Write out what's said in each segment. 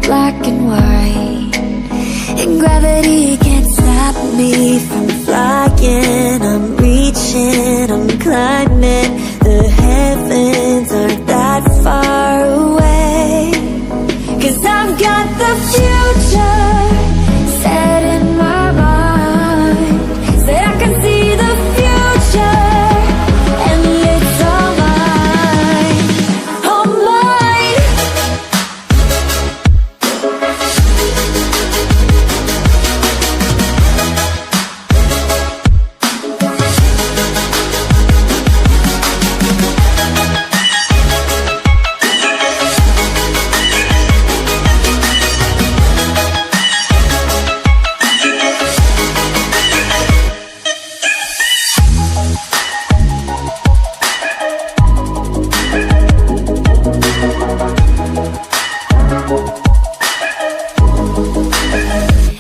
black and white, and gravity can't stop me from flying. I'm reaching, I'm climbing. The heavens aren't that far away, 'cause I've got the future set in my mind. Said I can see the future, and it's all mine, all mine.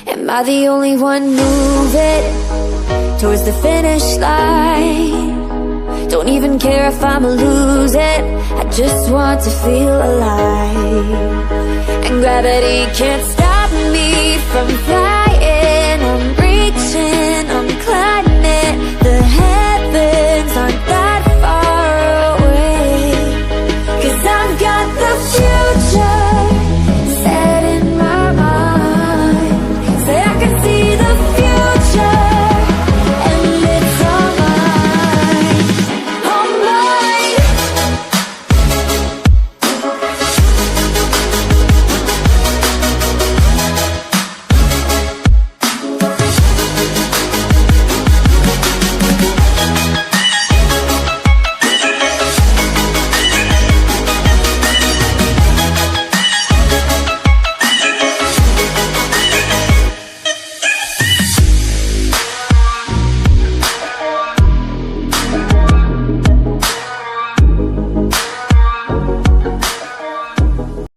Am I the only one moving towards the finish line? Don't even care if I'ma lose it, I just want to feel alive. And gravity can't stop